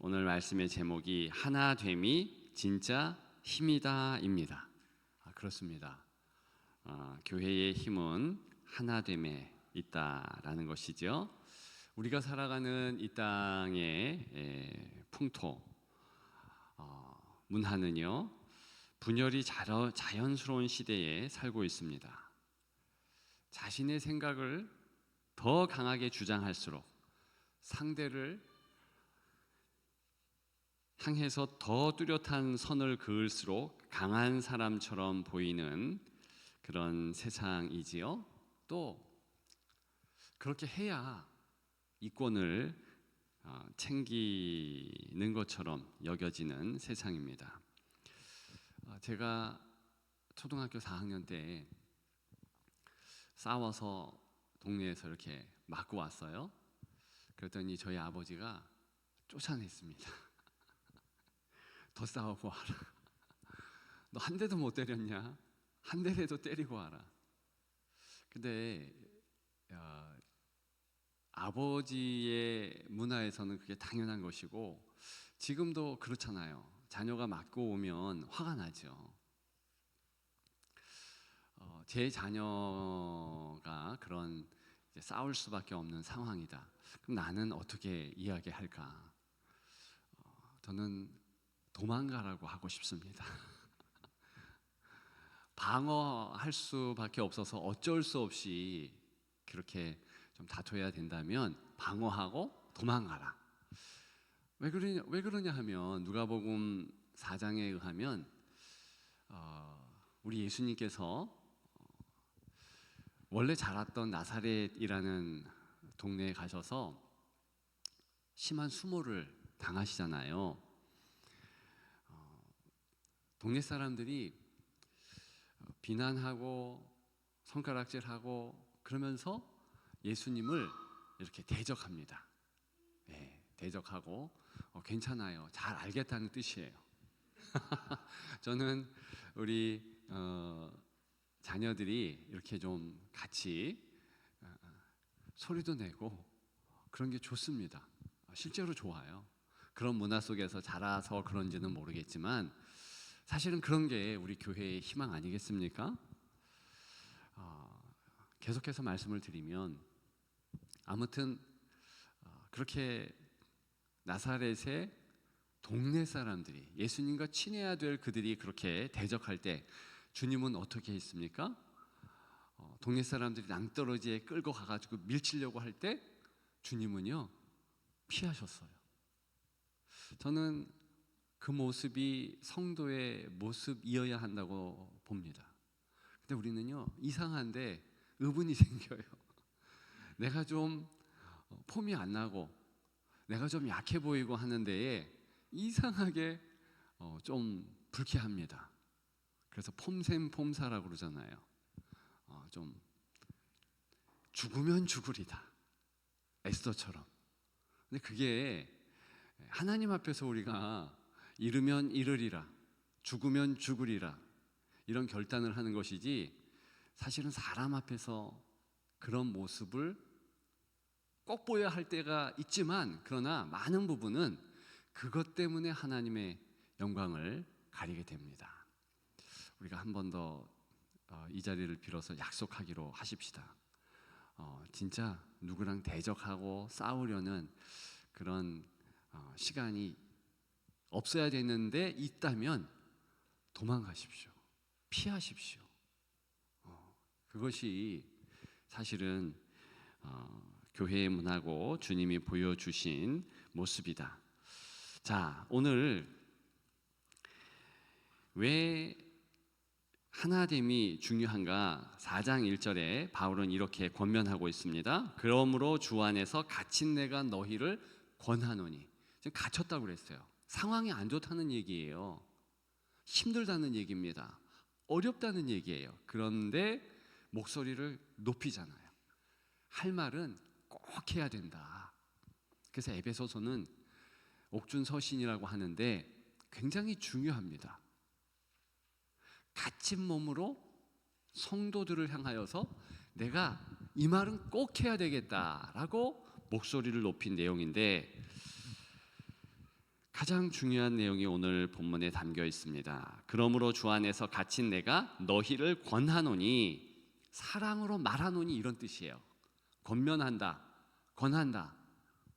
오늘 말씀의 제목이 하나됨이 진짜 힘이다입니다. 그렇습니다. 교회의 힘은 하나됨에 있다라는 것이죠. 우리가 살아가는 이 땅의 풍토, 문화는요, 분열이 자연스러운 시대에 살고 있습니다. 자신의 생각을 더 강하게 주장할수록 상대를 향해서 더 뚜렷한 선을 그을수록 강한 사람처럼 보이는 그런 세상이지요. 또 그렇게 해야 이권을 챙기는 것처럼 여겨지는 세상입니다. 제가 초등학교 4학년 때 싸워서 동네에서 이렇게 맞고 왔어요. 그랬더니 저희 아버지가 쫓아냈습니다. 더 싸우고 와라. 너 한 대도 못 때렸냐? 한 대라도 때리고 와라. 근데 아버지의 문화에서는 그게 당연한 것이고 지금도 그렇잖아요. 자녀가 맞고 오면 화가 나죠. 제 자녀가 그런 싸울 수밖에 없는 상황이다. 그럼 나는 어떻게 이야기할까? 저는 도망가라고 하고 싶습니다. 방어할 수밖에 없어서 어쩔 수 없이 그렇게 좀 다퉈야 된다면 방어하고 도망가라. 왜 그러냐 하면 누가복음 4장에 의하면 우리 예수님께서 원래 자랐던 나사렛이라는 동네에 가셔서 심한 수모를 당하시잖아요. 동네 사람들이 비난하고 손가락질하고 그러면서 예수님을 이렇게 대적합니다. 네, 대적하고 괜찮아요. 잘 알겠다는 뜻이에요. 저는 우리 자녀들이 이렇게 좀 같이 소리도 내고 그런 게 좋습니다. 실제로 좋아요. 그런 문화 속에서 자라서 그런지는 모르겠지만 사실은 그런 게 우리 교회의 희망 아니겠습니까? 계속해서 말씀을 드리면 아무튼 그렇게 나사렛의 동네 사람들이 예수님과 친해야 될 그들이 그렇게 대적할 때 주님은 어떻게 했습니까? 동네 사람들이 낭떠러지에 끌고 가가지고 밀치려고 할 때 주님은요 피하셨어요. 저는 그 모습이 성도의 모습이어야 한다고 봅니다. 근데 우리는요 이상한데 의문이 생겨요. 내가 좀 폼이 안 나고 내가 좀 약해 보이고 하는 데에 이상하게 좀 불쾌합니다. 그래서 폼샘폼사라고 그러잖아요. 좀 죽으면 죽으리다, 에스더처럼. 근데 그게 하나님 앞에서 우리가 이르면 이르리라, 죽으면 죽으리라 이런 결단을 하는 것이지 사실은 사람 앞에서 그런 모습을 꼭 보여야 할 때가 있지만 그러나 많은 부분은 그것 때문에 하나님의 영광을 가리게 됩니다. 우리가 한 번 더 이 자리를 빌어서 약속하기로 하십시다. 진짜 누구랑 대적하고 싸우려는 그런 시간이 없어야 되는데 있다면 도망가십시오. 피하십시오. 그것이 사실은 교회의 문화고 주님이 보여주신 모습이다. 자, 오늘 왜 하나됨이 중요한가? 4장 1절에 바울은 이렇게 권면하고 있습니다. 그러므로 주 안에서 갇힌 내가 너희를 권하노니. 지금 갇혔다고 그랬어요. 상황이 안 좋다는 얘기예요. 힘들다는 얘기입니다. 어렵다는 얘기예요. 그런데 목소리를 높이잖아요. 할 말은 꼭 해야 된다. 그래서 에베소서는 옥준서신이라고 하는데 굉장히 중요합니다. 갇힌 몸으로 성도들을 향하여서 내가 이 말은 꼭 해야 되겠다라고 목소리를 높인 내용인데 가장 중요한 내용이 오늘 본문에 담겨 있습니다. 그러므로 주 안에서 갇힌 내가 너희를 권하노니, 사랑으로 말하노니 이런 뜻이에요. 권면한다, 권한다,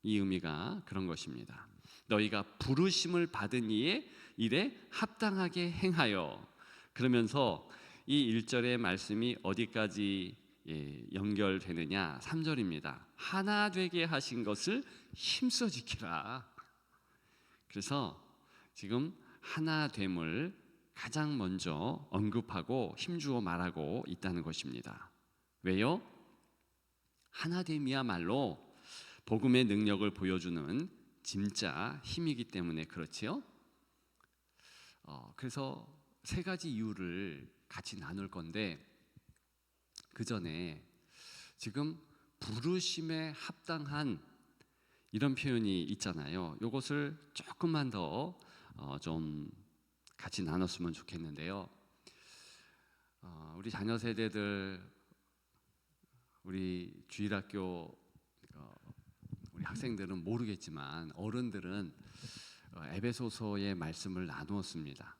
이 의미가 그런 것입니다. 너희가 부르심을 받은 이의 일에 합당하게 행하여. 그러면서 이 1절의 말씀이 어디까지 연결되느냐, 3절입니다. 하나 되게 하신 것을 힘써 지키라. 그래서 지금 하나됨을 가장 먼저 언급하고 힘주어 말하고 있다는 것입니다. 왜요? 하나됨이야말로 복음의 능력을 보여주는 진짜 힘이기 때문에 그렇지요. 그래서 세 가지 이유를 같이 나눌 건데, 그 전에 지금 부르심에 합당한 이런 표현이 있잖아요. 이것을 조금만 더 좀 같이 나눴으면 좋겠는데요. 우리 자녀 세대들, 우리 주일학교 우리 학생들은 모르겠지만 어른들은 에베소서의 말씀을 나누었습니다.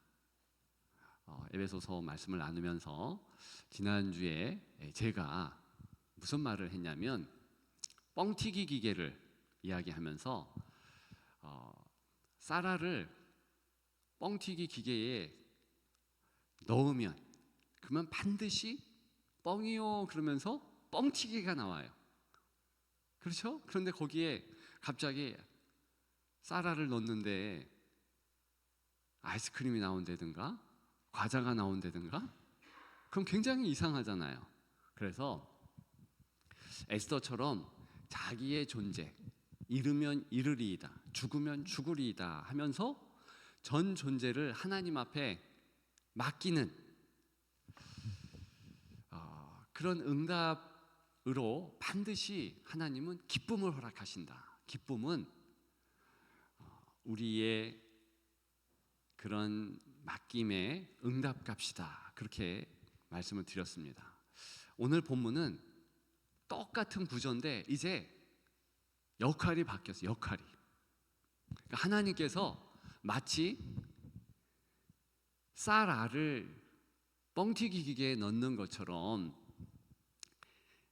에베소서 말씀을 나누면서 지난주에 제가 무슨 말을 했냐면, 뻥튀기 기계를 이야기하면서 쌀알을 뻥튀기 기계에 넣으면 그러면 반드시 뻥이요 그러면서 뻥튀기가 나와요. 그렇죠? 그런데 거기에 갑자기 쌀알을 넣는데 아이스크림이 나온다든가 과자가 나온다든가, 그럼 굉장히 이상하잖아요. 그래서 에스더처럼 자기의 존재, 이르면 이르리이다, 죽으면 죽으리이다 하면서 전 존재를 하나님 앞에 맡기는 그런 응답으로 반드시 하나님은 기쁨을 허락하신다. 기쁨은 우리의 그런 맡김의 응답값이다. 그렇게 말씀을 드렸습니다. 오늘 본문은 똑같은 구조인데 이제 역할이 바뀌었어요. 역할이. 그러니까 하나님께서 마치 쌀알을 뻥튀기 기계에 넣는 것처럼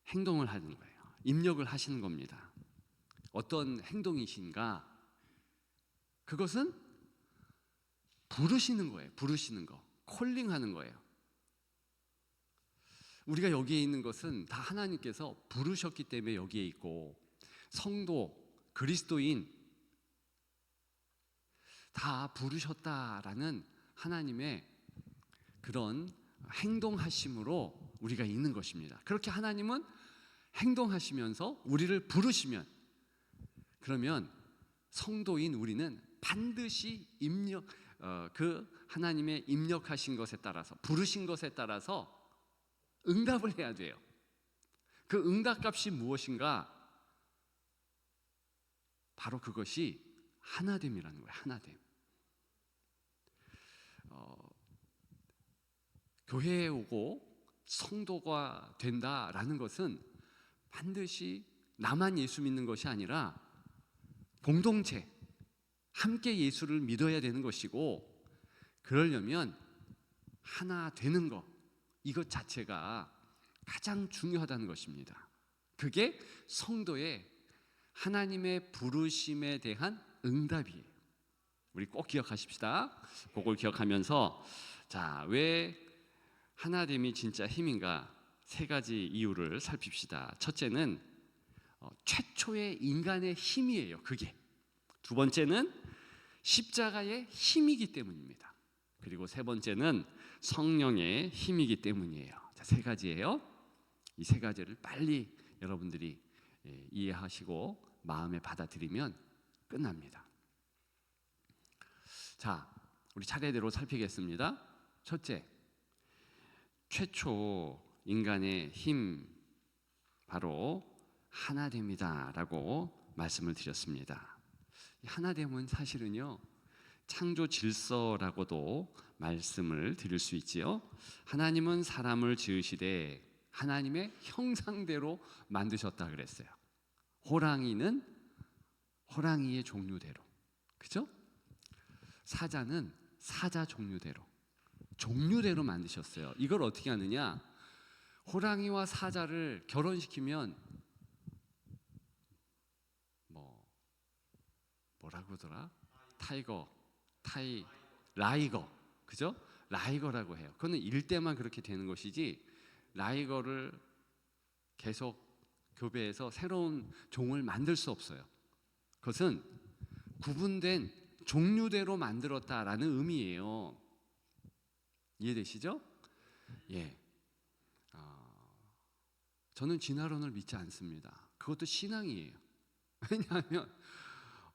행동을 하는 거예요. 입력을 하시는 겁니다. 어떤 행동이신가? 그것은 부르시는 거예요. 부르시는 거, 콜링하는 거예요. 우리가 여기에 있는 것은 다 하나님께서 부르셨기 때문에 여기에 있고, 성도, 그리스도인 다 부르셨다라는 하나님의 그런 행동하심으로 우리가 있는 것입니다. 그렇게 하나님은 행동하시면서 우리를 부르시면, 그러면 성도인 우리는 반드시 그 하나님의 입력하신 것에 따라서, 부르신 것에 따라서 응답을 해야 돼요. 그 응답값이 무엇인가? 바로 그것이 하나됨이라는 거예요. 하나됨. 교회에 오고 성도가 된다라는 것은 반드시 나만 예수 믿는 것이 아니라 공동체, 함께 예수를 믿어야 되는 것이고, 그러려면 하나 되는 것, 이것 자체가 가장 중요하다는 것입니다. 그게 성도의 하나님의 부르심에 대한 응답이에요. 우리 꼭 기억하십시다. 그걸 기억하면서, 자, 왜 하나됨이 진짜 힘인가? 세 가지 이유를 살핍시다. 첫째는 최초의 인간의 힘이에요. 그게. 두 번째는 십자가의 힘이기 때문입니다. 그리고 세 번째는 성령의 힘이기 때문이에요. 자, 세 가지예요. 이 세 가지를 빨리 여러분들이 이해하시고 마음에 받아들이면 끝납니다. 자, 우리 차례대로 살피겠습니다. 첫째, 최초 인간의 힘, 바로 하나됨이다라고 말씀을 드렸습니다. 하나됨은 사실은요, 창조 질서라고도 말씀을 드릴 수 있지요. 하나님은 사람을 지으시되 하나님의 형상대로 만드셨다 그랬어요. 호랑이는 호랑이의 종류대로, 그죠? 사자는 사자 종류대로 만드셨어요. 이걸 어떻게 하느냐? 호랑이와 사자를 결혼시키면 뭐라고 하더라? 라이거, 그죠? 라이거라고 해요. 그거는 일대만 그렇게 되는 것이지, 라이거를 계속 교배해서 새로운 종을 만들 수 없어요. 그것은 구분된 종류대로 만들었다라는 의미예요. 이해되시죠? 예. 저는 진화론을 믿지 않습니다. 그것도 신앙이에요. 왜냐하면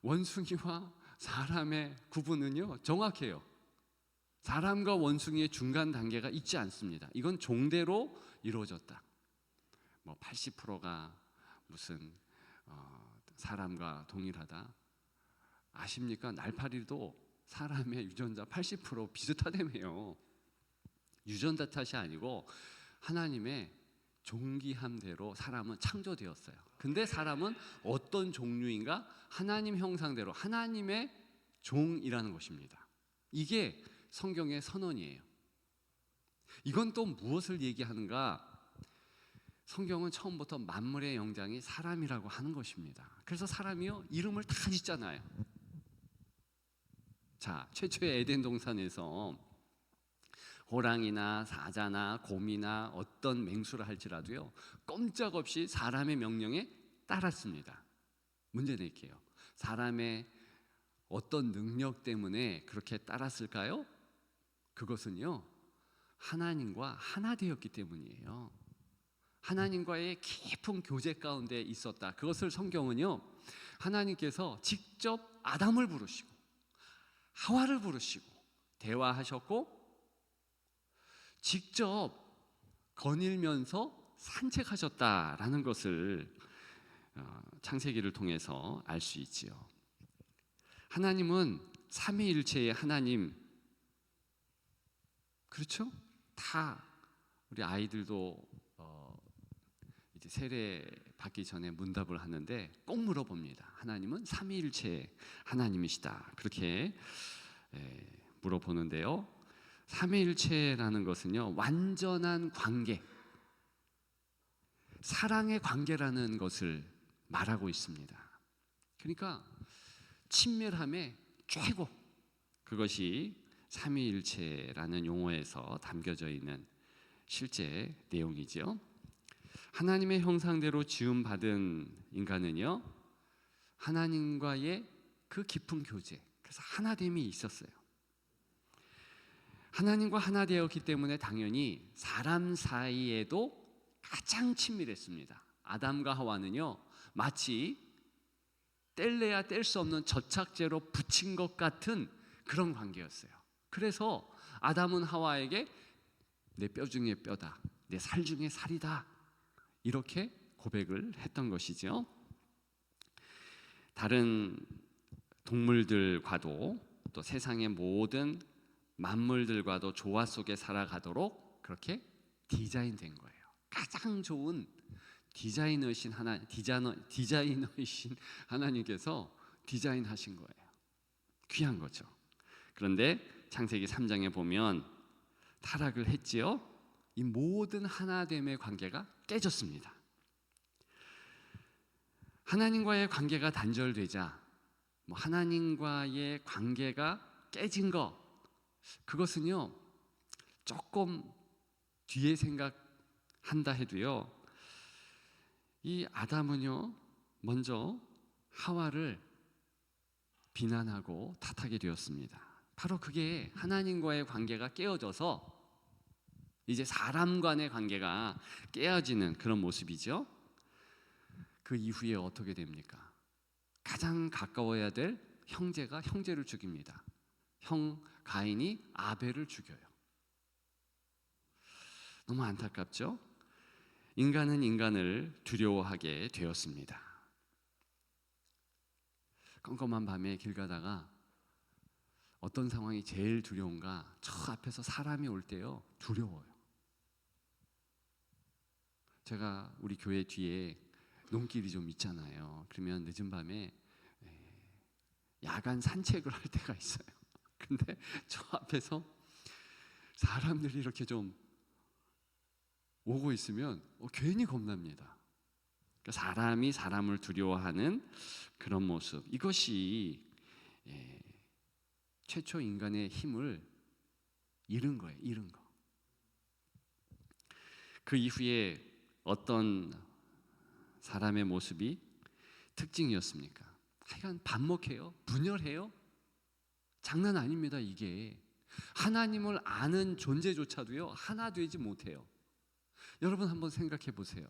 원숭이와 사람의 구분은요 정확해요. 사람과 원숭이의 중간 단계가 있지 않습니다. 이건 종대로 이루어졌다. 80%가 무슨 사람과 동일하다. 아십니까? 날파리도 사람의 유전자 80% 비슷하다며요. 유전자 탓이 아니고 하나님의 종기함대로 사람은 창조되었어요. 근데 사람은 어떤 종류인가? 하나님 형상대로 하나님의 종이라는 것입니다. 이게 성경의 선언이에요. 이건 또 무엇을 얘기하는가? 성경은 처음부터 만물의 영장이 사람이라고 하는 것입니다. 그래서 사람이요 이름을 다 짓잖아요. 자, 최초의 에덴 동산에서 호랑이나 사자나 곰이나 어떤 맹수를 할지라도요 꼼짝없이 사람의 명령에 따랐습니다. 문제 낼게요. 사람의 어떤 능력 때문에 그렇게 따랐을까요? 그것은요 하나님과 하나 되었기 때문이에요. 하나님과의 깊은 교제 가운데 있었다. 그것을 성경은요 하나님께서 직접 아담을 부르시고 하와를 부르시고 대화하셨고 직접 거닐면서 산책하셨다라는 것을 창세기를 통해서 알 수 있지요. 하나님은 삼위일체의 하나님, 그렇죠? 다 우리 아이들도 이제 세례 받기 전에 문답을 하는데 꼭 물어봅니다. 하나님은 삼위일체의 하나님이시다. 그렇게 물어보는데요. 삼위일체라는 것은요 완전한 관계, 사랑의 관계라는 것을 말하고 있습니다. 그러니까 친밀함의 최고, 그것이 삼위일체라는 용어에서 담겨져 있는 실제 내용이죠. 하나님의 형상대로 지음받은 인간은요 하나님과의 그 깊은 교제, 그래서 하나됨이 있었어요. 하나님과 하나 되었기 때문에 당연히 사람 사이에도 가장 친밀했습니다. 아담과 하와는요 마치 뗄래야 뗄 수 없는 접착제로 붙인 것 같은 그런 관계였어요. 그래서 아담은 하와에게 내 뼈 중에 뼈다, 내 살 중에 살이다, 이렇게 고백을 했던 것이죠. 다른 동물들과도 또 세상의 모든 만물들과도 조화 속에 살아가도록 그렇게 디자인된 거예요. 가장 좋은 디자이너이신 하나님께서 디자인하신 거예요. 귀한 거죠. 그런데 창세기 3장에 보면 타락을 했지요. 이 모든 하나됨의 관계가 깨졌습니다. 하나님과의 관계가 단절되자 하나님과의 관계가 깨진 것, 그것은요 조금 뒤에 생각한다 해도요 이 아담은요 먼저 하와를 비난하고 탓하게 되었습니다. 바로 그게 하나님과의 관계가 깨어져서 이제 사람 간의 관계가 깨어지는 그런 모습이죠. 그 이후에 어떻게 됩니까? 가장 가까워야 될 형제가 형제를 죽입니다. 형 가인이 아벨을 죽여요. 너무 안타깝죠? 인간은 인간을 두려워하게 되었습니다. 깜깜한 밤에 길 가다가 어떤 상황이 제일 두려운가? 저 앞에서 사람이 올 때요 두려워요. 제가 우리 교회 뒤에 논길이 좀 있잖아요. 그러면 늦은 밤에 야간 산책을 할 때가 있어요. 근데 저 앞에서 사람들이 이렇게 좀 오고 있으면 괜히 겁납니다. 그러니까 사람이 사람을 두려워하는 그런 모습, 이것이 최초 인간의 힘을 잃은 거예요. 잃은 거. 그 이후에 어떤 사람의 모습이 특징이었습니까? 하여간 반목해요. 분열해요. 장난 아닙니다. 이게 하나님을 아는 존재조차도요 하나 되지 못해요. 여러분 한번 생각해 보세요.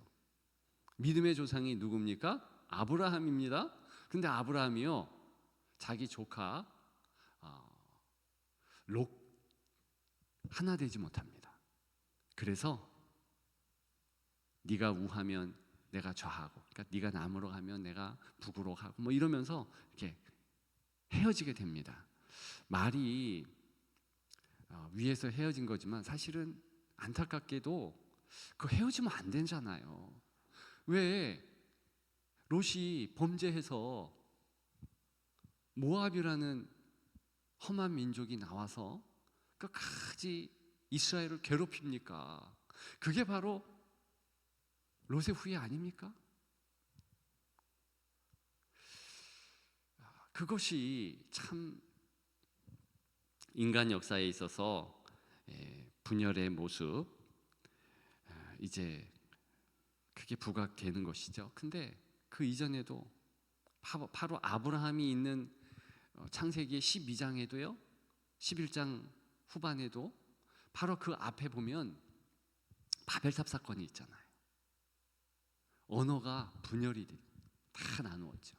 믿음의 조상이 누굽니까? 아브라함입니다. 근데 아브라함이요 자기 조카 롯 하나 되지 못합니다. 그래서 네가 우하면 내가 좌하고, 그러니까 네가 남으로 가면 내가 북으로 가고, 뭐 이러면서 이렇게 헤어지게 됩니다. 말이 위에서 헤어진 거지만 사실은 안타깝게도 그 헤어지면 안 되잖아요. 왜 롯이 범죄해서 모압이라는 험한 민족이 나와서 끝까지 이스라엘을 괴롭힙니까? 그게 바로 롯의 후회 아닙니까? 그것이 참 인간 역사에 있어서 분열의 모습, 이제 그게 부각되는 것이죠. 근데 그 이전에도 바로 아브라함이 있는 창세기 12장에도요 11장 후반에도 바로 그 앞에 보면 바벨탑 사건이 있잖아요. 언어가 분열이 다 나누었죠.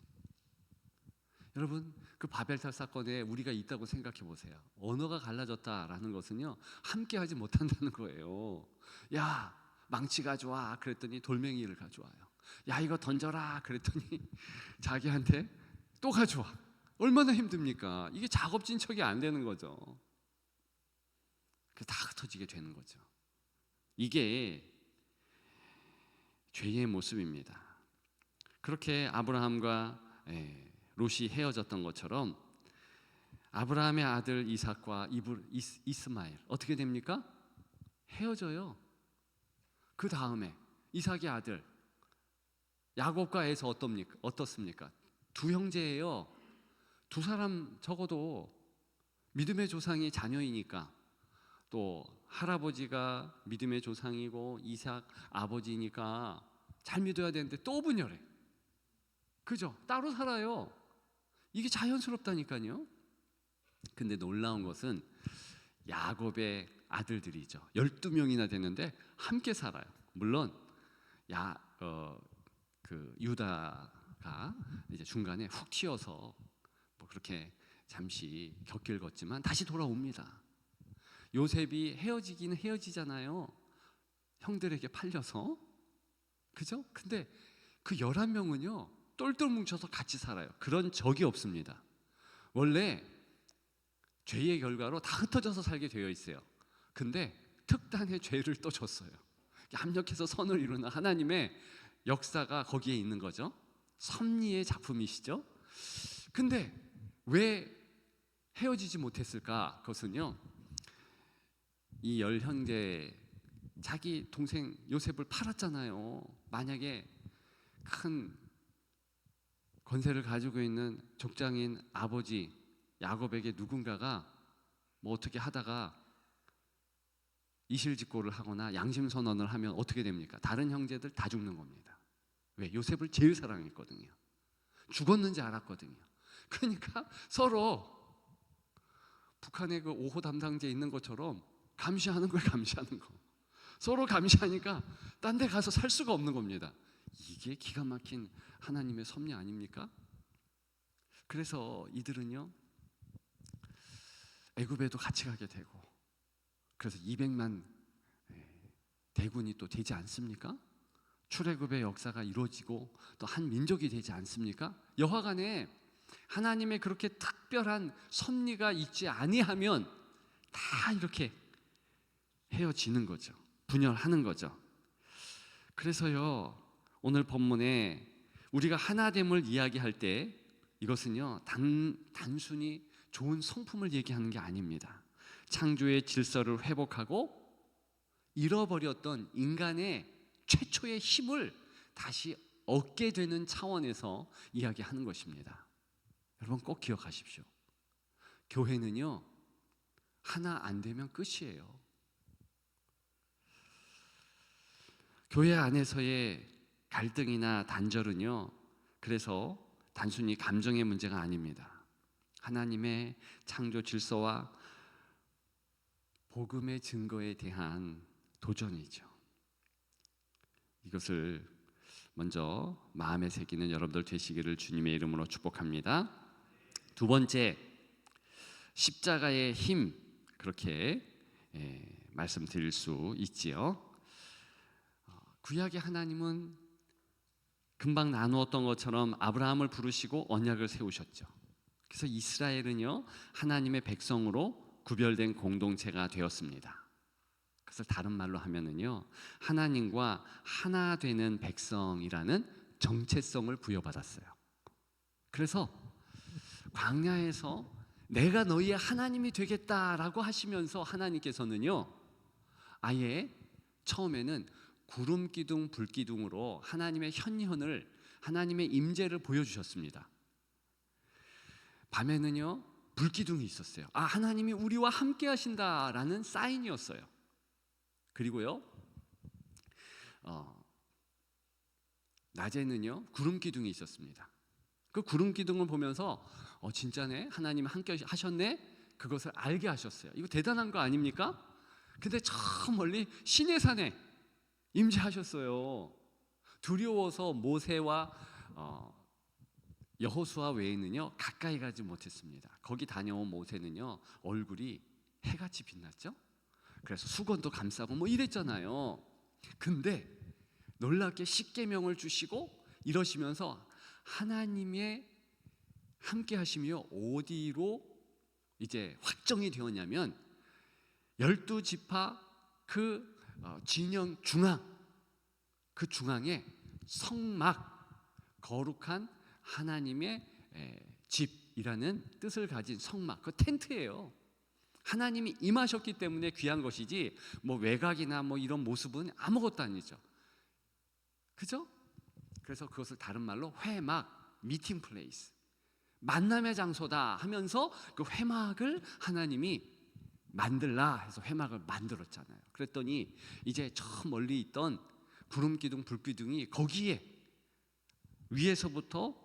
여러분 그 바벨탑 사건에 우리가 있다고 생각해 보세요. 언어가 갈라졌다라는 것은요 함께 하지 못한다는 거예요. 야 망치 가져와 그랬더니 돌멩이를 가져와요. 야 이거 던져라 그랬더니 자기한테 또 가져와. 얼마나 힘듭니까? 이게 작업 진척이 안 되는 거죠. 다 흩어지게 되는 거죠. 이게 죄의 모습입니다. 그렇게 아브라함과 롯이 헤어졌던 것처럼 아브라함의 아들 이삭과 이스마엘 어떻게 됩니까? 헤어져요. 그 다음에 이삭의 아들 야곱과 에서 어떻습니까? 두 형제예요. 두 사람 적어도 믿음의 조상이 자녀이니까, 또 할아버지가 믿음의 조상이고 이삭 아버지니까 잘 믿어야 되는데 또 분열해. 그죠? 따로 살아요. 이게 자연스럽다니까요. 근데 놀라운 것은 야곱의 아들들이죠. 12명이나 되는데 함께 살아요. 물론 유다가 이제 중간에 훅 튀어서 뭐 그렇게 잠시 곁길 걷지만 다시 돌아옵니다. 요셉이 헤어지긴 헤어지잖아요. 형들에게 팔려서. 그죠? 근데 그 11명은요 똘똘 뭉쳐서 같이 살아요. 그런 적이 없습니다. 원래 죄의 결과로 다 흩어져서 살게 되어 있어요. 근데 특단의 죄를 또 줬어요. 합력해서 선을 이루는 하나님의 역사가 거기에 있는 거죠. 섭리의 작품이시죠. 근데 왜 헤어지지 못했을까? 그것은요 이 10형제 자기 동생 요셉을 팔았잖아요. 만약에 큰 권세를 가지고 있는 족장인 아버지 야곱에게 누군가가 뭐 어떻게 하다가 이실직고를 하거나 양심선언을 하면 어떻게 됩니까? 다른 형제들 다 죽는 겁니다. 왜? 요셉을 제일 사랑했거든요. 죽었는지 알았거든요. 그러니까 서로 북한의 그 5호 담당제 있는 것처럼 감시하는 걸 감시하는 거. 서로 감시하니까 딴 데 가서 살 수가 없는 겁니다. 이게 기가 막힌 하나님의 섭리 아닙니까? 그래서 이들은요 애굽에도 같이 가게 되고, 그래서 200만 대군이 또 되지 않습니까? 출애굽의 역사가 이루어지고 또 한 민족이 되지 않습니까? 여하간에 하나님의 그렇게 특별한 섭리가 있지 아니하면 다 이렇게 헤어지는 거죠. 분열하는 거죠. 그래서요 오늘 본문에 우리가 하나됨을 이야기할 때 이것은요 단순히 좋은 성품을 얘기하는 게 아닙니다. 창조의 질서를 회복하고 잃어버렸던 인간의 최초의 힘을 다시 얻게 되는 차원에서 이야기하는 것입니다. 여러분 꼭 기억하십시오. 교회는요, 하나 안 되면 끝이에요. 교회 안에서의 갈등이나 단절은요, 그래서 단순히 감정의 문제가 아닙니다. 하나님의 창조 질서와 복음의 증거에 대한 도전이죠. 이것을 먼저 마음에 새기는 여러분들 되시기를 주님의 이름으로 축복합니다. 두 번째, 십자가의 힘, 그렇게 말씀드릴 수 있지요. 구약의 하나님은 금방 나누었던 것처럼 아브라함을 부르시고 언약을 세우셨죠. 그래서 이스라엘은요, 하나님의 백성으로 구별된 공동체가 되었습니다. 그것을 다른 말로 하면은요, 하나님과 하나 되는 백성이라는 정체성을 부여받았어요. 그래서 광야에서 내가 너희의 하나님이 되겠다라고 하시면서 하나님께서는요, 아예 처음에는 구름 기둥 불 기둥으로 하나님의 현현을, 하나님의 임재를 보여주셨습니다. 밤에는요, 불 기둥이 있었어요. 아, 하나님이 우리와 함께 하신다라는 사인이었어요. 그리고요, 낮에는요, 구름 기둥이 있었습니다. 그 구름 기둥을 보면서 진짜네, 하나님 함께 하셨네, 그것을 알게 하셨어요. 이거 대단한 거 아닙니까? 근데 저 멀리 시내산에 임재하셨어요. 두려워서 모세와 여호수아 외에는요, 가까이 가지 못했습니다. 거기 다녀온 모세는요, 얼굴이 해같이 빛났죠. 그래서 수건도 감싸고 뭐 이랬잖아요. 근데 놀랍게 십계명을 주시고 이러시면서 하나님의 함께 하심이요, 어디로 이제 확정이 되었냐면 12지파 그 진영 중앙, 그 중앙에 성막, 거룩한 하나님의 집이라는 뜻을 가진 성막, 그 텐트예요. 하나님이 임하셨기 때문에 귀한 것이지 뭐 외곽이나 뭐 이런 모습은 아무것도 아니죠. 그죠? 그래서 그것을 다른 말로 회막, 미팅 플레이스, 만남의 장소다 하면서 그 회막을 하나님이 만들라 해서 회막을 만들었잖아요. 그랬더니 이제 저 멀리 있던 구름 기둥, 불 기둥이 거기에 위에서부터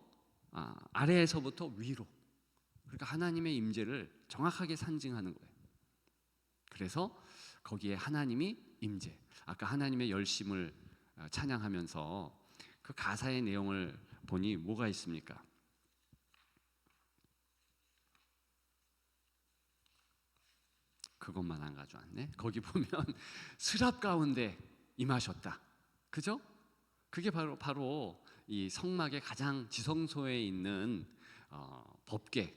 아래에서부터 위로, 그러니까 하나님의 임재를 정확하게 상징하는 거예요. 그래서 거기에 하나님이 임재, 아까 하나님의 열심을 찬양하면서 그 가사의 내용을 보니 뭐가 있습니까? 그것만 안 가져왔네. 거기 보면 스랍 가운데 임하셨다. 그죠? 그게 바로 이 성막의 가장 지성소에 있는 법궤,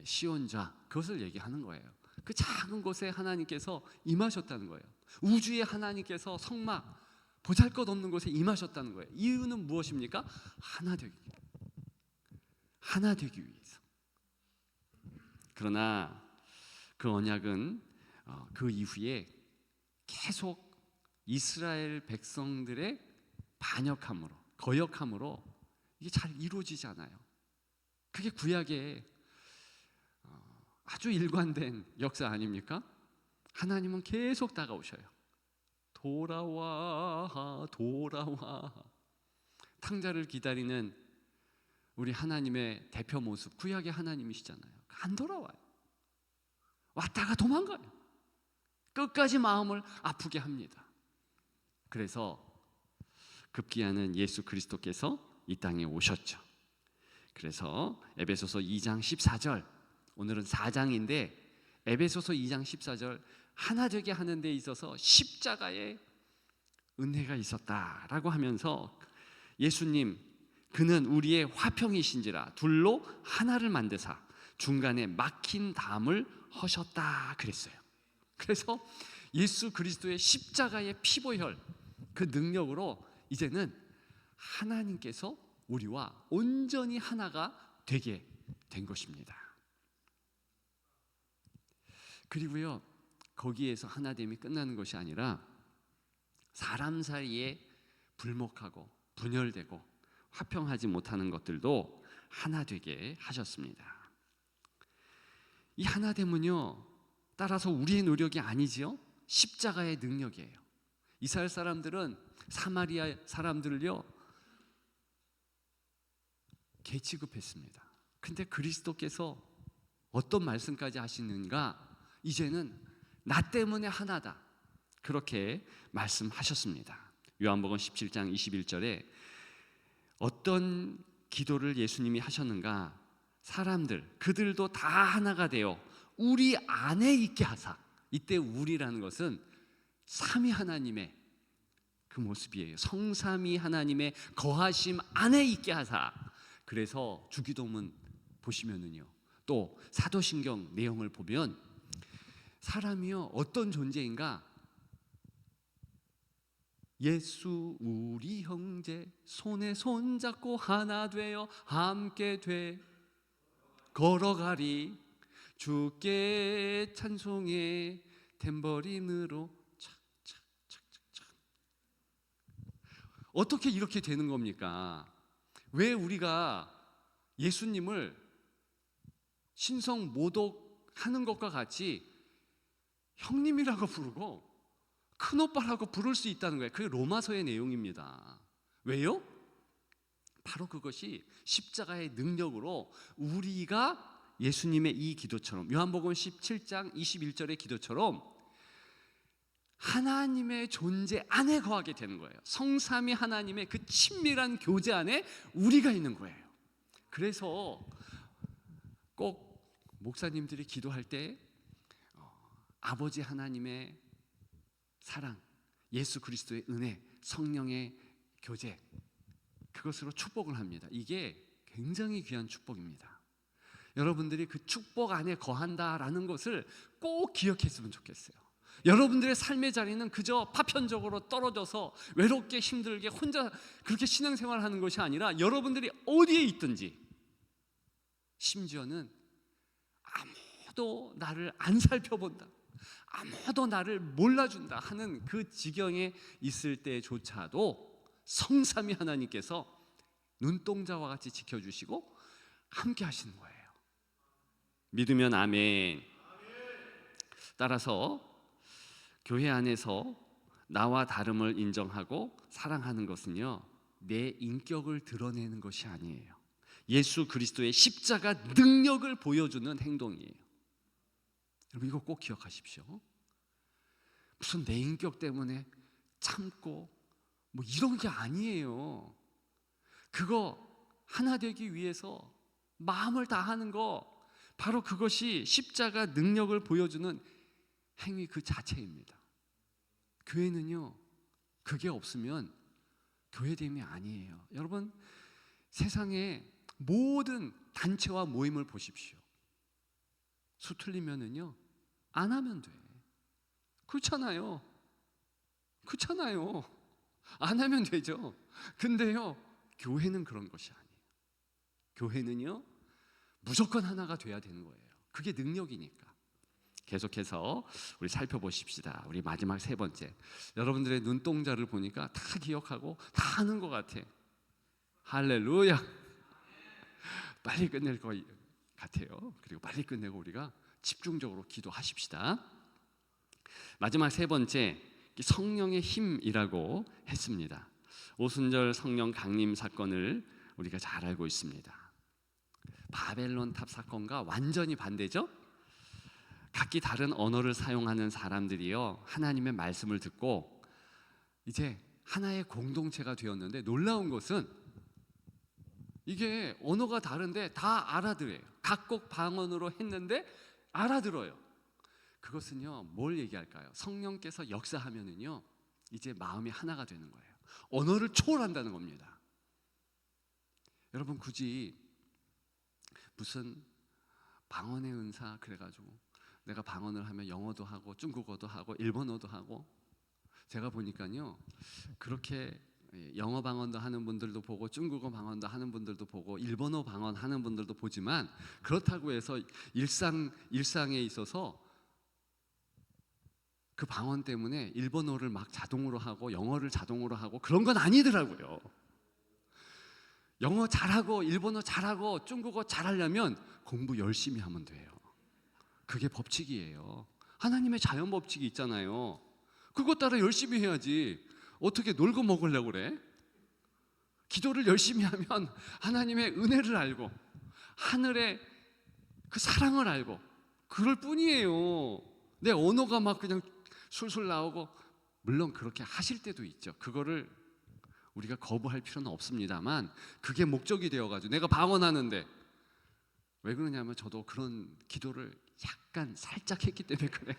시온자, 그것을 얘기하는 거예요. 그 작은 곳에 하나님께서 임하셨다는 거예요. 우주의 하나님께서 성막, 보잘것없는 곳에 임하셨다는 거예요. 이유는 무엇입니까? 하나 되기 위해서. 그러나 그 언약은 그 이후에 계속 이스라엘 백성들의 반역함으로, 거역함으로 이게 잘 이루어지지 않아요. 그게 구약의 아주 일관된 역사 아닙니까? 하나님은 계속 다가오셔요. 돌아와, 돌아와. 탕자를 기다리는 우리 하나님의 대표 모습, 구약의 하나님이시잖아요. 안 돌아와요. 왔다가 도망가요. 끝까지 마음을 아프게 합니다. 그래서 급기야는 예수 그리스도께서 이 땅에 오셨죠. 그래서 에베소서 2장 14절, 오늘은 4장인데 에베소서 2장 14절, 하나 되게 하는 데 있어서 십자가의 은혜가 있었다라고 하면서 예수님, 그는 우리의 화평이신지라 둘로 하나를 만드사 중간에 막힌 담을 허셨다 그랬어요. 그래서 예수 그리스도의 십자가의 피보혈, 그 능력으로 이제는 하나님께서 우리와 온전히 하나가 되게 된 것입니다. 그리고요, 거기에서 하나됨이 끝나는 것이 아니라 사람 사이에 불목하고 분열되고 화평하지 못하는 것들도 하나 되게 하셨습니다. 이 하나됨은요, 따라서 우리의 노력이 아니지요, 십자가의 능력이에요. 이스라엘 사람들은 사마리아 사람들을요 개 취급했습니다. 근데 그리스도께서 어떤 말씀까지 하시는가? 이제는 나 때문에 하나다, 그렇게 말씀하셨습니다. 요한복음 17장 21절에 어떤 기도를 예수님이 하셨는가? 사람들, 그들도 다 하나가 되어 우리 안에 있게 하사. 이때 우리라는 것은 삼위 하나님의 그 모습이에요. 성삼위 하나님의 거하심 안에 있게 하사. 그래서 주기도문 보시면은요, 또 사도신경 내용을 보면 사람이요 어떤 존재인가? 예수 우리 형제 손에 손잡고 하나 되어 함께 돼 걸어가리 주께 찬송해 탬버린으로 착착착착착. 어떻게 이렇게 되는 겁니까? 왜 우리가 예수님을 신성 모독하는 것과 같이 형님이라고 부르고 큰오빠라고 부를 수 있다는 거예요. 그게 로마서의 내용입니다. 왜요? 바로 그것이 십자가의 능력으로 우리가 예수님의 이 기도처럼, 요한복음 17장 21절의 기도처럼 하나님의 존재 안에 거하게 되는 거예요. 성삼위 하나님의 그 친밀한 교제 안에 우리가 있는 거예요. 그래서 꼭 목사님들이 기도할 때 아버지 하나님의 사랑, 예수 그리스도의 은혜, 성령의 교제, 그것으로 축복을 합니다. 이게 굉장히 귀한 축복입니다. 여러분들이 그 축복 안에 거한다라는 것을 꼭 기억했으면 좋겠어요. 여러분들의 삶의 자리는 그저 파편적으로 떨어져서 외롭게 힘들게 혼자 그렇게 신앙생활을 하는 것이 아니라 여러분들이 어디에 있든지, 심지어는 아무도 나를 안 살펴본다, 아무도 나를 몰라준다 하는 그 지경에 있을 때조차도 성삼위 하나님께서 눈동자와 같이 지켜주시고 함께 하시는 거예요. 믿으면 아멘. 따라서 교회 안에서 나와 다름을 인정하고 사랑하는 것은요, 내 인격을 드러내는 것이 아니에요. 예수 그리스도의 십자가 능력을 보여주는 행동이에요. 여러분 이거 꼭 기억하십시오. 무슨 내 인격 때문에 참고 뭐 이런 게 아니에요. 그거 하나 되기 위해서 마음을 다하는 거, 바로 그것이 십자가 능력을 보여주는 행위 그 자체입니다. 교회는요, 그게 없으면 교회됨이 아니에요. 여러분 세상의 모든 단체와 모임을 보십시오. 수 틀리면은요 안 하면 돼. 그렇잖아요. 그렇잖아요. 안 하면 되죠. 근데요, 교회는 그런 것이 아니에요. 교회는요 무조건 하나가 돼야 되는 거예요. 그게 능력이니까. 계속해서 우리 살펴보십시다. 우리 마지막 세 번째, 여러분들의 눈동자를 보니까 다 기억하고 다 아는 것 같아. 할렐루야. 빨리 끝낼 것 같아요. 그리고 빨리 끝내고 우리가 집중적으로 기도하십시다. 마지막 세 번째, 성령의 힘이라고 했습니다. 오순절 성령 강림 사건을 우리가 잘 알고 있습니다. 바벨론 탑 사건과 완전히 반대죠. 각기 다른 언어를 사용하는 사람들이요 하나님의 말씀을 듣고 이제 하나의 공동체가 되었는데, 놀라운 것은 이게 언어가 다른데 다 알아들어요. 각국 방언으로 했는데 알아들어요. 그것은요 뭘 얘기할까요? 성령께서 역사하면은요 이제 마음이 하나가 되는 거예요. 언어를 초월한다는 겁니다. 여러분 굳이 무슨 방언의 은사 그래가지고 내가 방언을 하면 영어도 하고 중국어도 하고 일본어도 하고, 제가 보니까요 그렇게 영어 방언도 하는 분들도 보고 중국어 방언도 하는 분들도 보고 일본어 방언 하는 분들도 보지만, 그렇다고 해서 일상에 있어서 그 방언 때문에 일본어를 막 자동으로 하고 영어를 자동으로 하고 그런 건 아니더라고요. 영어 잘하고 일본어 잘하고 중국어 잘하려면 공부 열심히 하면 돼요. 그게 법칙이에요. 하나님의 자연 법칙이 있잖아요. 그것 따라 열심히 해야지. 어떻게 놀고 먹으려고 그래? 기도를 열심히 하면 하나님의 은혜를 알고 하늘의 그 사랑을 알고 그럴 뿐이에요. 내 언어가 막 그냥 술술 나오고, 물론 그렇게 하실 때도 있죠. 그거를 우리가 거부할 필요는 없습니다만 그게 목적이 되어가지고 내가 방언하는데, 왜 그러냐면 저도 그런 기도를 약간 살짝 했기 때문에 그래요.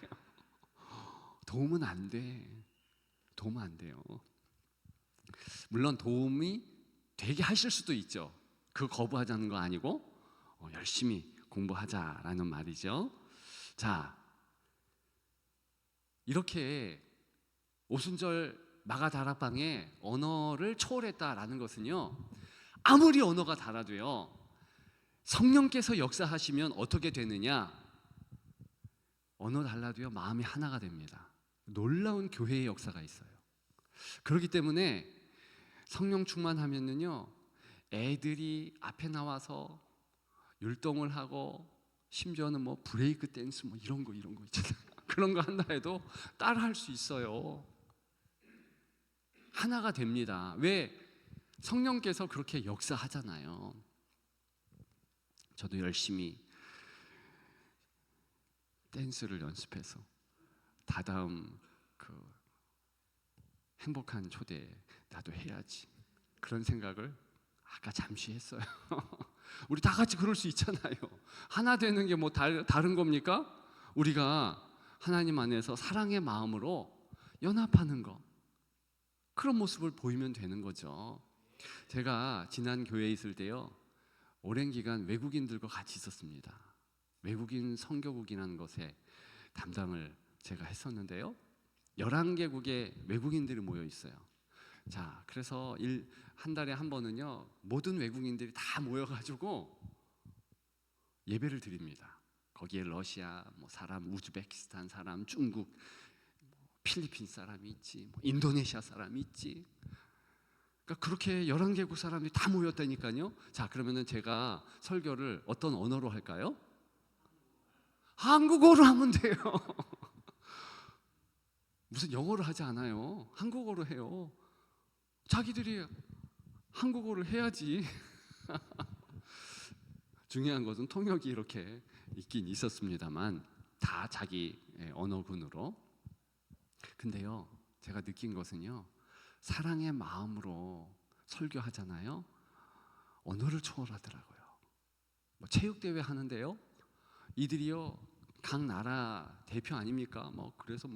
도움은 안 돼. 도움 안 돼요. 물론 도움이 되게 하실 수도 있죠. 그거 거부하자는 거 아니고 열심히 공부하자라는 말이죠. 자, 이렇게 오순절 마가다락방에 언어를 초월했다라는 것은요, 아무리 언어가 달라도요, 성령께서 역사하시면 어떻게 되느냐? 언어 달라도요, 마음이 하나가 됩니다. 놀라운 교회의 역사가 있어요. 그렇기 때문에 성령 충만하면은요, 애들이 앞에 나와서 율동을 하고 심지어는 뭐 브레이크 댄스 뭐 이런 거 있잖아요. 그런 거 한다 해도 따라 할 수 있어요. 하나가 됩니다. 왜? 성령께서 그렇게 역사하잖아요. 저도 열심히 댄스를 연습해서 다다음 그 행복한 초대 나도 해야지, 그런 생각을 아까 잠시 했어요. 우리 다 같이 그럴 수 있잖아요. 하나 되는 게 뭐 다른 겁니까? 우리가 하나님 안에서 사랑의 마음으로 연합하는 거, 그런 모습을 보이면 되는 거죠. 제가 지난 교회에 있을 때요, 오랜 기간 외국인들과 같이 있었습니다. 외국인 선교국이라는 것에 담당을 제가 했었는데요, 11개국의 외국인들이 모여 있어요. 자, 그래서 한 달에 한 번은요, 모든 외국인들이 다 모여가지고 예배를 드립니다. 거기에 러시아 사람, 우즈베키스탄 사람, 중국, 필리핀 사람이 있지, 인도네시아 사람이 있지. 그러니까 그렇게 11개국 사람들이 다 모였다니까요. 자, 그러면은 제가 설교를 어떤 언어로 할까요? 한국어로 하면 돼요. 무슨 영어로 하지 않아요. 한국어로 해요. 자기들이 한국어를 해야지. 중요한 것은 통역이 이렇게 있긴 있었습니다만 다 자기 언어군으로. 근데요, 제가 느낀 것은요, 사랑의 마음으로 설교하잖아요, 언어를 초월하더라고요. 체육대회 하는데요, 이들이요 각 나라 대표 아닙니까? 그래서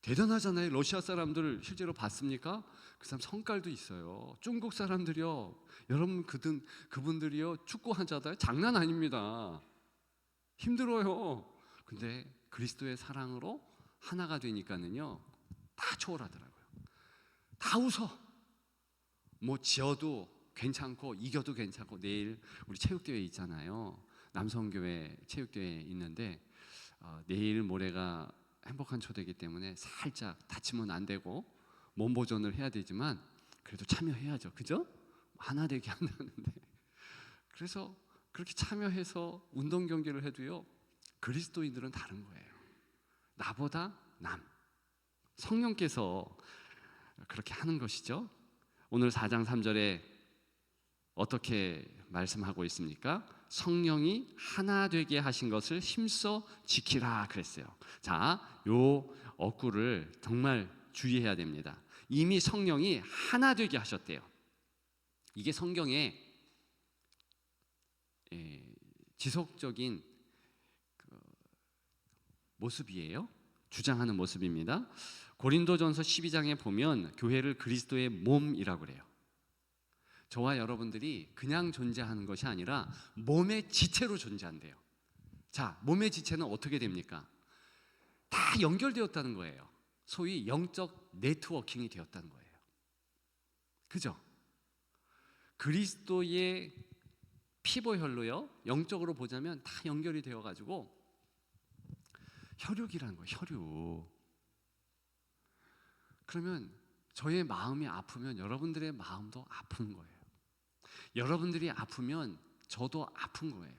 대단하잖아요. 러시아 사람들 실제로 봤습니까? 그 사람 성깔도 있어요. 중국 사람들이요, 여러분 그분들이요 축구 하자다 장난 아닙니다. 힘들어요. 근데 그리스도의 사랑으로 하나가 되니까는요, 다 초월하더라고요. 다 웃어. 지어도 괜찮고 이겨도 괜찮고. 내일 우리 체육대회 있잖아요. 남성교회 체육대회 있는데 내일 모레가 행복한 초대이기 때문에 살짝 다치면 안 되고 몸보존을 해야 되지만 그래도 참여해야죠. 그죠? 하나 되게 한다는데. 그래서 그렇게 참여해서 운동 경기를 해도요, 그리스도인들은 다른 거예요. 나보다 남. 성령께서 그렇게 하는 것이죠. 오늘 4장 3절에 어떻게 말씀하고 있습니까? 성령이 하나 되게 하신 것을 힘써 지키라 그랬어요. 자, 요 어구를 정말 주의해야 됩니다. 이미 성령이 하나 되게 하셨대요. 이게 성경의 지속적인 모습이에요. 주장하는 모습입니다. 고린도전서 12장에 보면 교회를 그리스도의 몸이라고 그래요. 저와 여러분들이 그냥 존재하는 것이 아니라 몸의 지체로 존재한대요. 자, 몸의 지체는 어떻게 됩니까? 다 연결되었다는 거예요. 소위 영적 네트워킹이 되었다는 거예요. 그죠? 그리스도의 피보혈로요, 영적으로 보자면 다 연결이 되어가지고 혈육이라는 거예요. 혈육. 그러면 저의 마음이 아프면 여러분들의 마음도 아픈 거예요. 여러분들이 아프면 저도 아픈 거예요.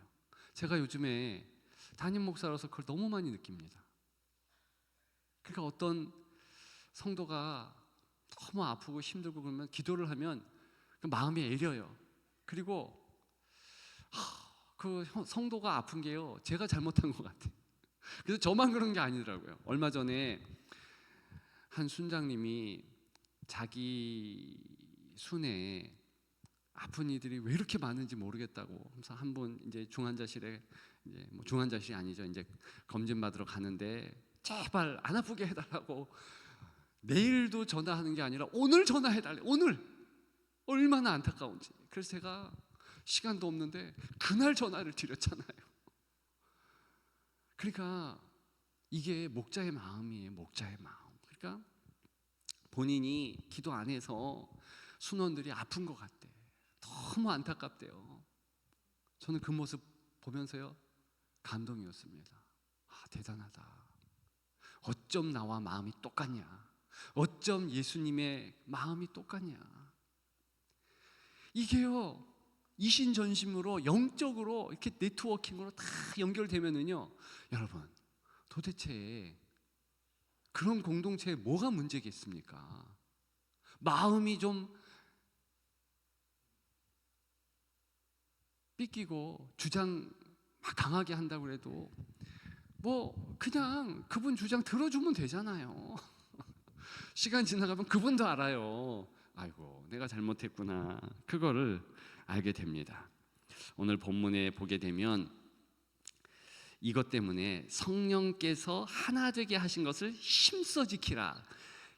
제가 요즘에 담임 목사로서 그걸 너무 많이 느낍니다. 그러니까 어떤 성도가 너무 아프고 힘들고 그러면 기도를 하면 그 마음이 애려요. 그리고 그 성도가 아픈 게요, 제가 잘못한 것 같아요. 그래서 저만 그런 게 아니더라고요. 얼마 전에 한 순장님이 자기 순에 아픈 이들이 왜 이렇게 많은지 모르겠다고, 그래서 한 분 이제 중환자실에, 이제 뭐 중환자실이 아니죠, 이제 검진 받으러 가는데 제발 안 아프게 해달라고 내일도 전화하는 게 아니라 오늘 전화해달래. 오늘 얼마나 안타까운지. 그래서 제가 시간도 없는데 그날 전화를 드렸잖아요. 그러니까 이게 목자의 마음이에요. 목자의 마음. 그러니까 본인이 기도 안 해서 순원들이 아픈 것 같대. 너무 안타깝대요. 저는 그 모습 보면서요, 감동이었습니다. 대단하다. 어쩜 나와 마음이 똑같냐. 어쩜 예수님의 마음이 똑같냐. 이게요, 이신전심으로 영적으로 이렇게 네트워킹으로 다 연결되면은요, 여러분 도대체 그런 공동체에 뭐가 문제겠습니까? 마음이 좀 삐끼고 주장 막 강하게 한다고 해도 뭐 그냥 그분 주장 들어주면 되잖아요. 시간 지나가면 그분도 알아요. 아이고 내가 잘못했구나. 그거를 알게 됩니다. 오늘 본문에 보게 되면 이것 때문에 성령께서 하나 되게 하신 것을 힘써 지키라.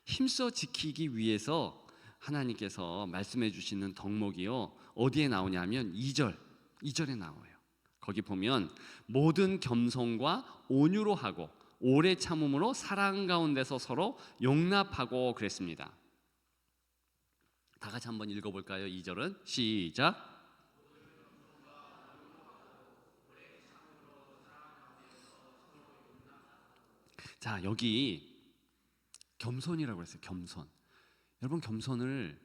힘써 지키기 위해서 하나님께서 말씀해 주시는 덕목이요, 어디에 나오냐면 2절에 나와요. 거기 보면 모든 겸손과 온유로 하고 오래 참음으로 사랑 가운데서 서로 용납하고 그랬습니다. 다 같이 한번 읽어볼까요? 2절은 시작. 자, 여기 겸손이라고 했어요. 겸손. 여러분, 겸손을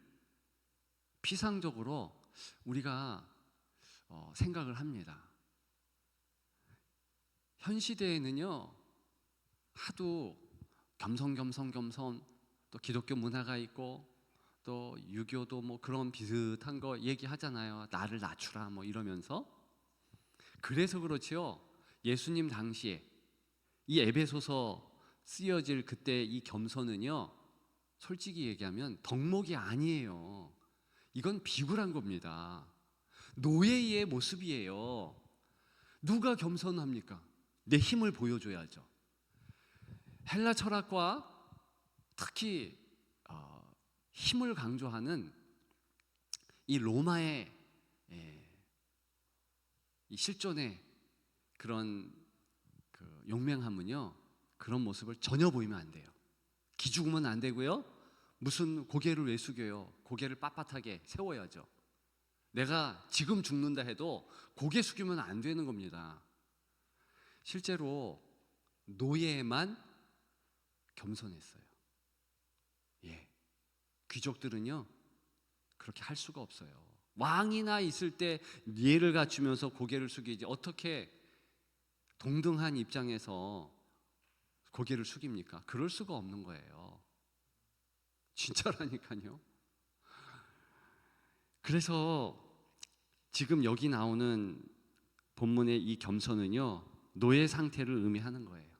피상적으로 우리가 생각을 합니다. 현 시대에는요, 하도 겸손 또 기독교 문화가 있고 또 유교도 뭐 그런 비슷한 거 얘기하잖아요. 나를 낮추라 뭐 이러면서. 그래서 그렇지요, 예수님 당시에 이 에베소서 쓰여질 그때 이 겸손은요, 솔직히 얘기하면 덕목이 아니에요. 이건 비굴한 겁니다. 노예의 모습이에요. 누가 겸손합니까? 내 힘을 보여줘야죠. 헬라 철학과 특히 힘을 강조하는 이 로마의 이 실존의 그런 그 용맹함은요, 그런 모습을 전혀 보이면 안 돼요. 기죽으면 안 되고요. 무슨 고개를 왜 숙여요? 고개를 빳빳하게 세워야죠. 내가 지금 죽는다 해도 고개 숙이면 안 되는 겁니다. 실제로 노예만 겸손했어요. 예, 귀족들은요 그렇게 할 수가 없어요. 왕이나 있을 때 예를 갖추면서 고개를 숙이지 어떻게 동등한 입장에서 고개를 숙입니까? 그럴 수가 없는 거예요. 진짜라니까요. 그래서 지금 여기 나오는 본문의 이 겸손은요, 노예 상태를 의미하는 거예요.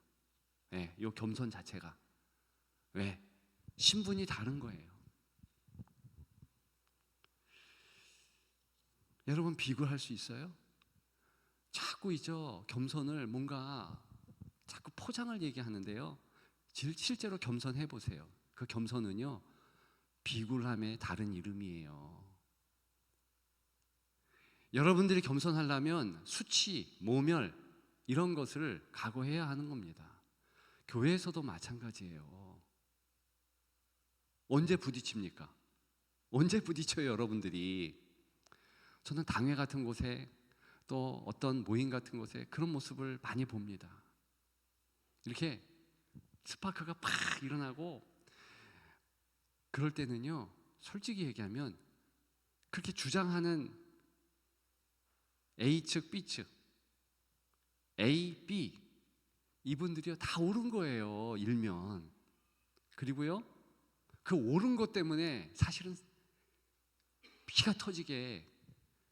네, 이 겸손 자체가. 왜? 신분이 다른 거예요. 여러분 비굴할 수 있어요? 자꾸 있죠, 겸손을 뭔가 자꾸 포장을 얘기하는데요, 실제로 겸손해 보세요. 그 겸손은요, 비굴함의 다른 이름이에요. 여러분들이 겸손하려면 수치, 모멸 이런 것을 각오해야 하는 겁니다. 교회에서도 마찬가지예요. 언제 부딪힙니까? 언제 부딪혀요, 여러분들이? 저는 당회 같은 곳에 또 어떤 모임 같은 곳에 그런 모습을 많이 봅니다. 이렇게 스파크가 팍 일어나고 그럴 때는요, 솔직히 얘기하면 그렇게 주장하는 A측, B측, A, B 이분들이요 다 옳은 거예요, 일면. 그리고요 그 옳은 것 때문에 사실은 피가 터지게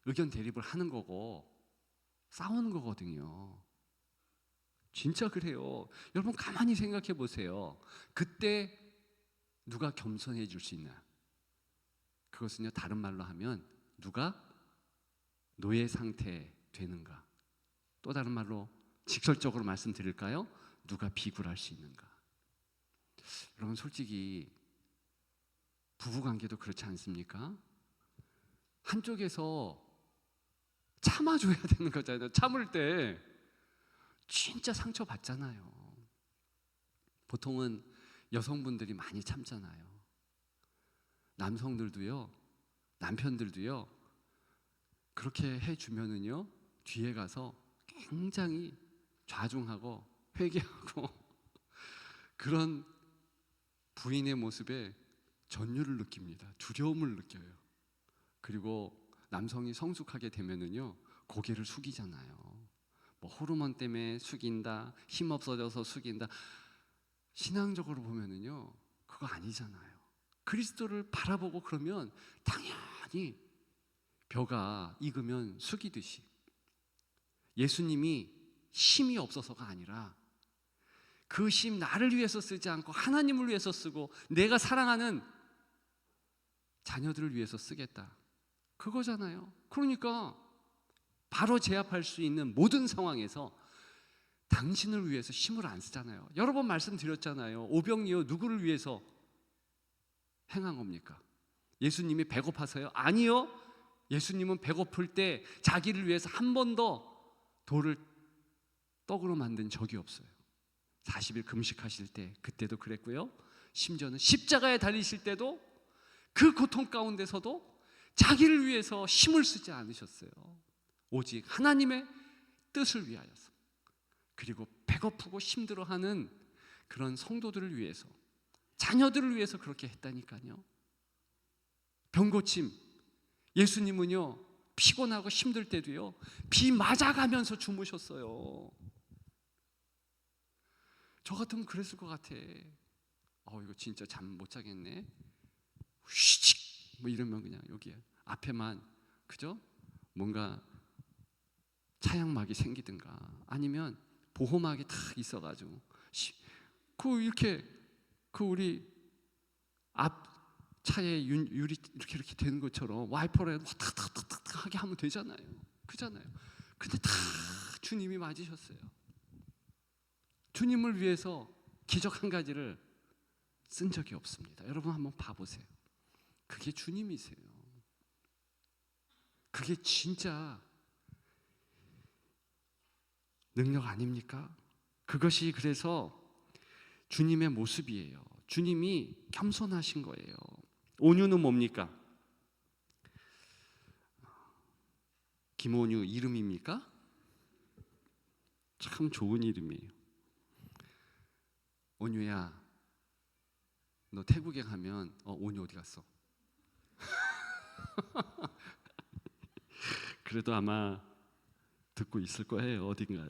의견 대립을 하는 거고 싸우는 거거든요. 진짜 그래요. 여러분 가만히 생각해 보세요. 그때 누가 겸손해 줄 수 있나? 그것은요 다른 말로 하면 누가 노예 상태 되는가? 또 다른 말로 직설적으로 말씀드릴까요? 누가 비굴할 수 있는가? 여러분 솔직히 부부관계도 그렇지 않습니까? 한쪽에서 참아줘야 되는 거잖아요. 참을 때 진짜 상처받잖아요. 보통은 여성분들이 많이 참잖아요. 남성들도요, 남편들도요, 그렇게 해주면은요, 뒤에 가서 굉장히 좌중하고 회개하고 그런 부인의 모습에 전율을 느낍니다. 두려움을 느껴요. 그리고 남성이 성숙하게 되면은요, 고개를 숙이잖아요. 뭐 호르몬 때문에 숙인다, 힘 없어져서 숙인다. 신앙적으로 보면은요, 그거 아니잖아요. 그리스도를 바라보고 그러면 당연히 벼가 익으면 숙이듯이 예수님이 힘이 없어서가 아니라 그 힘 나를 위해서 쓰지 않고 하나님을 위해서 쓰고 내가 사랑하는 자녀들을 위해서 쓰겠다. 그거잖아요. 그러니까 바로 제압할 수 있는 모든 상황에서 당신을 위해서 힘을 안 쓰잖아요. 여러 번 말씀드렸잖아요. 오병이어 누구를 위해서 행한 겁니까? 예수님이 배고파서요? 아니요. 예수님은 배고플 때 자기를 위해서 한 번도 돌을 떡으로 만든 적이 없어요. 40일 금식하실 때 그때도 그랬고요. 심지어는 십자가에 달리실 때도 그 고통 가운데서도 자기를 위해서 힘을 쓰지 않으셨어요. 오직 하나님의 뜻을 위하여서. 그리고 배고프고 힘들어하는 그런 성도들을 위해서, 자녀들을 위해서 그렇게 했다니까요. 병고침, 예수님은요 피곤하고 힘들 때도요 비 맞아가면서 주무셨어요. 저 같으면 그랬을 것 같아. 이거 진짜 잠 못 자겠네. 휘직 뭐 이러면 그냥 여기 앞에만 그죠? 뭔가 차양막이 생기든가 아니면 보호막이 탁 있어가지고 그 이렇게 그 우리 앞 차에 유리 이렇게 되는 것처럼 와이퍼를 탁탁탁탁 하게 하면 되잖아요. 그잖아요. 근데 다 주님이 맞으셨어요. 주님을 위해서 기적 한 가지를 쓴 적이 없습니다. 여러분 한번 봐보세요. 그게 주님이세요. 그게 진짜 능력 아닙니까? 그것이 그래서 주님의 모습이에요. 주님이 겸손하신 거예요. 온유는 뭡니까? 김온유 이름입니까? 참 좋은 이름이에요. 온유야, 너 태국에 가면 온유 어디 갔어? 그래도 아마 듣고 있을 거예요. 어딘가에.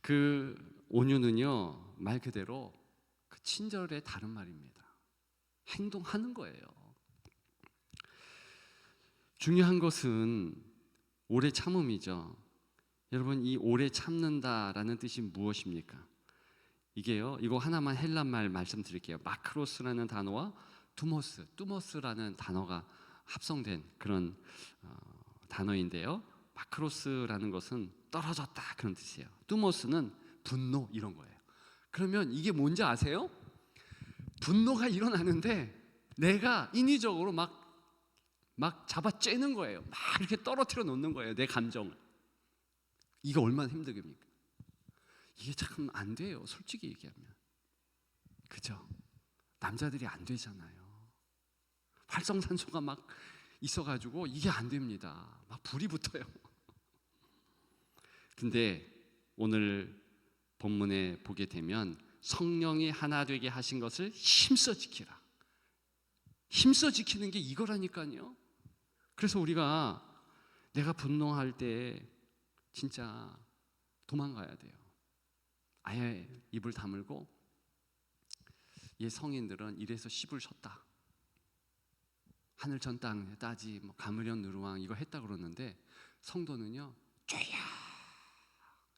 그 온유는요 말 그대로 그 친절의 다른 말입니다. 행동하는 거예요. 중요한 것은 오래 참음이죠. 여러분 이 오래 참는다라는 뜻이 무엇입니까? 이게요 이거 하나만 헬란말 말씀드릴게요. 마크로스라는 단어와 뚜모스라는 단어가 합성된 그런 단어인데요. 마크로스라는 것은 떨어졌다 그런 뜻이에요. 뚜모스는 분노 이런 거예요. 그러면 이게 뭔지 아세요? 분노가 일어나는데 내가 인위적으로 막 잡아쬐는 거예요. 막 이렇게 떨어뜨려 놓는 거예요. 내 감정을. 이게 얼마나 힘들겠습니까? 이게 참 안 돼요. 솔직히 얘기하면. 그죠? 남자들이 안 되잖아요. 활성산소가 막 있어가지고 이게 안 됩니다. 막 불이 붙어요. 근데 오늘 본문에 보게 되면 성령이 하나 되게 하신 것을 힘써 지키라. 힘써 지키는 게 이거라니까요. 그래서 우리가 내가 분노할 때 진짜 도망가야 돼요. 아예 입을 다물고, 성인들은 이래서 10을 쉬었다. 하늘 전 땅 따지 뭐 가무련 누르왕 이거 했다 그러는데, 성도는요 주여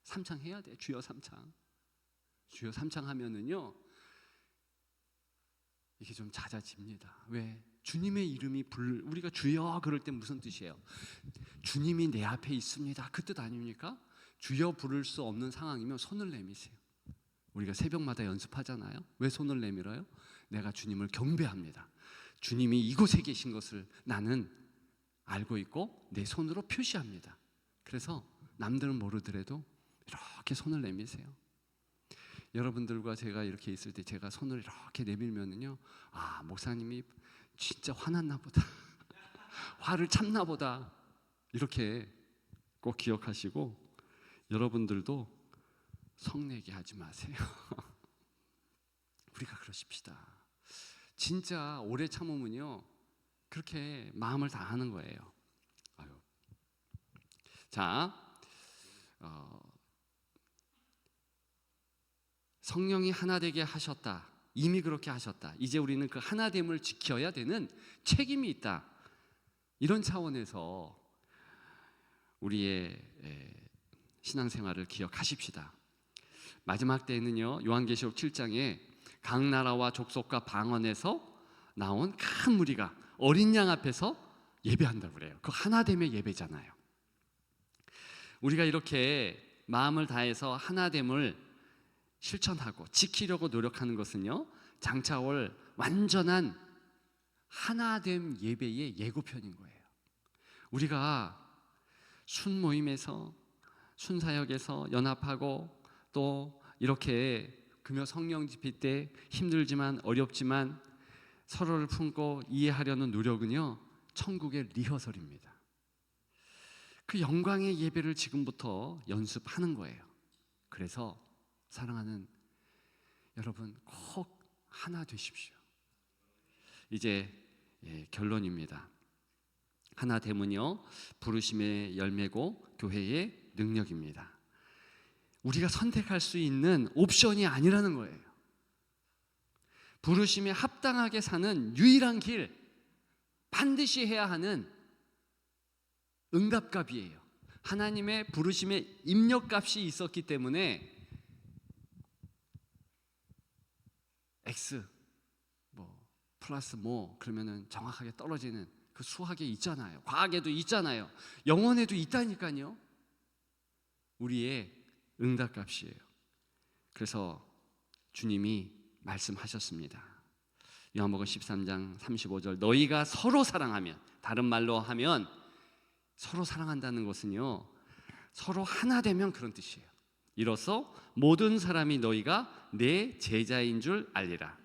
삼창 해야 돼. 주여 삼창. 주여 삼창 하면은요 이게 좀 잦아집니다. 왜? 주님의 이름이 우리가 주여 그럴 때 무슨 뜻이에요? 주님이 내 앞에 있습니다 그 뜻 아닙니까? 주여 부를 수 없는 상황이면 손을 내미세요. 우리가 새벽마다 연습하잖아요. 왜 손을 내밀어요? 내가 주님을 경배합니다. 주님이 이곳에 계신 것을 나는 알고 있고 내 손으로 표시합니다. 그래서 남들은 모르더라도 이렇게 손을 내미세요. 여러분들과 제가 이렇게 있을 때 제가 손을 이렇게 내밀면은요, 아, 목사님이 진짜 화났나 보다. 화를 참나 보다. 이렇게 꼭 기억하시고, 여러분들도 성내게 하지 마세요. 우리가 그러십시다. 진짜 오래 참으면요 그렇게 마음을 다하는 거예요. 아유. 자, 성령이 하나 되게 하셨다. 이미 그렇게 하셨다. 이제 우리는 그 하나됨을 지켜야 되는 책임이 있다. 이런 차원에서 우리의 신앙생활을 기억하십시다. 마지막 때에는요, 요한계시록 7장에 각 나라와 족속과 방언에서 나온 큰 무리가 어린 양 앞에서 예배한다고 그래요. 그 하나됨의 예배잖아요. 우리가 이렇게 마음을 다해서 하나됨을 실천하고 지키려고 노력하는 것은요, 장차 올 완전한 하나됨 예배의 예고편인 거예요. 우리가 순모임에서 순사역에서 연합하고 또 이렇게 금요 성령 집회 때 힘들지만 어렵지만 서로를 품고 이해하려는 노력은요 천국의 리허설입니다. 그 영광의 예배를 지금부터 연습하는 거예요. 그래서 사랑하는 여러분 꼭 하나 되십시오. 이제 결론입니다. 하나됨은요 부르심의 열매고 교회의 능력입니다. 우리가 선택할 수 있는 옵션이 아니라는 거예요. 부르심에 합당하게 사는 유일한 길, 반드시 해야 하는 응답값이에요. 하나님의 부르심에 입력값이 있었기 때문에 X 플러스 그러면은 정확하게 떨어지는 그 수학에 있잖아요. 과학에도 있잖아요. 영혼에도 있다니까요. 우리의 응답값이에요. 그래서 주님이 말씀하셨습니다. 요한복음 13장 35절 너희가 서로 사랑하면, 다른 말로 하면 서로 사랑한다는 것은요 서로 하나 되면 그런 뜻이에요. 이로써 모든 사람이 너희가 내 제자인 줄 알리라.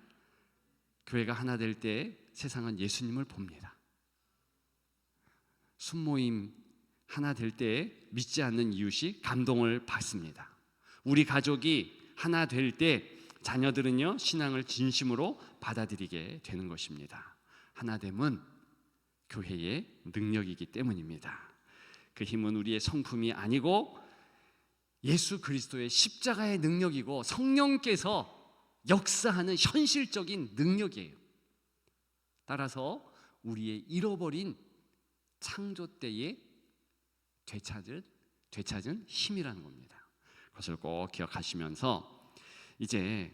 교회가 하나 될 때 세상은 예수님을 봅니다. 순모임 하나 될 때 믿지 않는 이웃이 감동을 받습니다. 우리 가족이 하나 될 때 자녀들은요 신앙을 진심으로 받아들이게 되는 것입니다. 하나됨은 교회의 능력이기 때문입니다. 그 힘은 우리의 성품이 아니고 예수 그리스도의 십자가의 능력이고 성령께서 역사하는 현실적인 능력이에요. 따라서 우리의 잃어버린 창조 때에 되찾은 힘이라는 겁니다. 그것을 꼭 기억하시면서 이제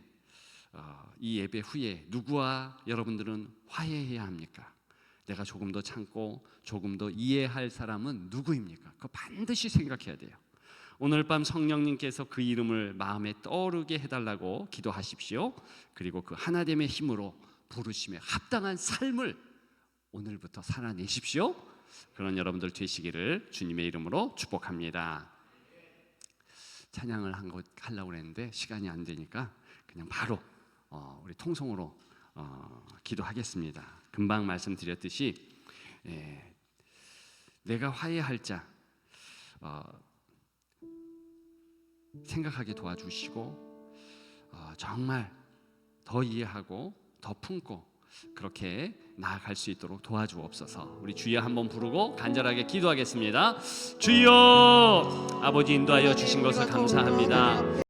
이 예배 후에 누구와 여러분들은 화해해야 합니까? 내가 조금 더 참고 조금 더 이해할 사람은 누구입니까? 그거 반드시 생각해야 돼요. 오늘 밤 성령님께서 그 이름을 마음에 떠오르게 해달라고 기도하십시오. 그리고 그 하나됨의 힘으로 부르심에 합당한 삶을 오늘부터 살아내십시오. 그런 여러분들 되시기를 주님의 이름으로 축복합니다. 찬양을 하려고 했는데 시간이 안 되니까 그냥 바로 우리 통성으로 기도하겠습니다. 금방 말씀드렸듯이 내가 화해할 자 생각하게 도와주시고 정말 더 이해하고 더 품고 그렇게 나아갈 수 있도록 도와주옵소서. 우리 주여 한번 부르고 간절하게 기도하겠습니다. 주여, 아버지 인도하여 주신 것을 감사합니다.